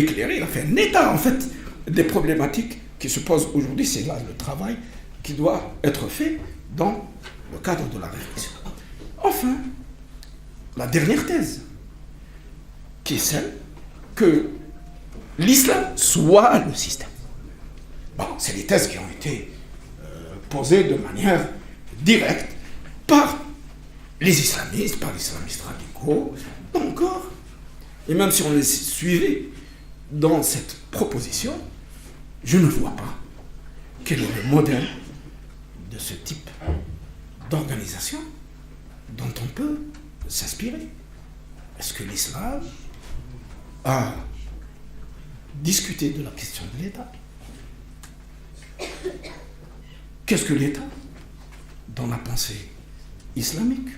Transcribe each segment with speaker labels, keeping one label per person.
Speaker 1: éclairé, il a fait un état en fait des problématiques qui se posent aujourd'hui. C'est là le travail qui doit être fait dans le cadre de la réflexion. Enfin, la dernière thèse, qui est celle que l'islam soit le système. Bon, c'est des thèses qui ont été posées de manière directe par les islamistes, par les islamistes radicaux, encore. Et même si on les suivait dans cette proposition, je ne vois pas quel est le modèle de ce type d'organisation dont on peut s'inspirer. Est-ce que l'islam a discuté de la question de l'État? Qu'est-ce que l'État dans la pensée islamique?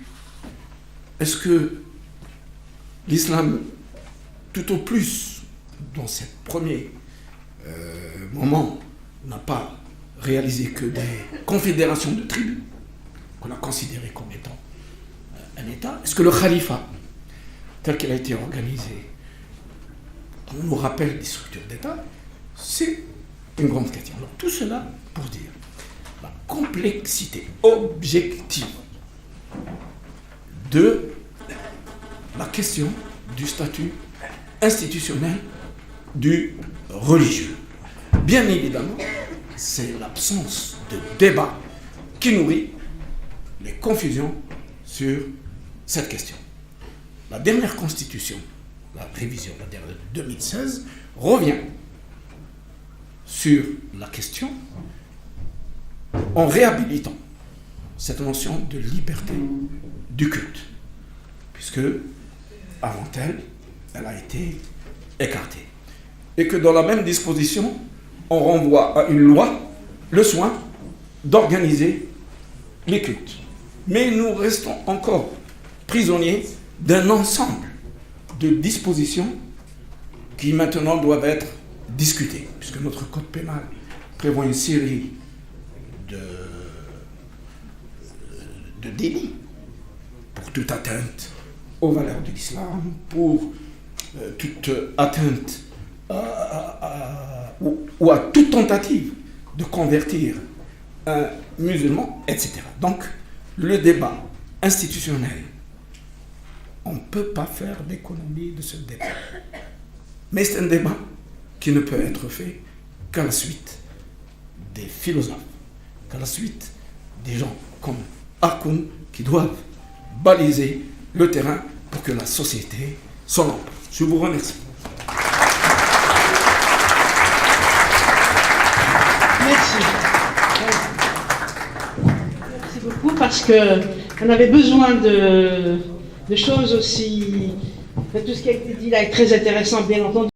Speaker 1: Est-ce que l'islam, tout au plus, dans ce premier moment, n'a pas réalisé que des confédérations de tribus qu'on a considérées comme étant un État? Est-ce que le khalifa, tel qu'il a été organisé, on nous rappelle des structures d'État? C'est une grande question. Alors, tout cela pour dire la complexité objective de la question du statut institutionnel du religieux. Bien évidemment, c'est l'absence de débat qui nourrit les confusions sur cette question. La dernière constitution, la révision, la dernière de 2016, revient sur la question en réhabilitant cette notion de liberté du culte, puisque avant elle, elle a été écartée. Et que dans la même disposition, on renvoie à une loi le soin d'organiser les cultes. Mais nous restons encore prisonniers d'un ensemble de dispositions qui maintenant doivent être discutées, puisque notre code pénal prévoit une série de délits pour toute atteinte aux valeurs de l'islam, pour toute atteinte ou à toute tentative de convertir un musulman, etc. Donc, le débat institutionnel, on ne peut pas faire l'économie de ce débat. Mais c'est un débat qui ne peut être fait qu'à la suite des philosophes, qu'à la suite des gens comme Hakoun qui doivent baliser le terrain pour que la société s'en empare. Je vous remercie.
Speaker 2: Merci. Merci beaucoup parce qu'on avait besoin de choses aussi. Tout ce qui a été dit là est très intéressant, bien entendu.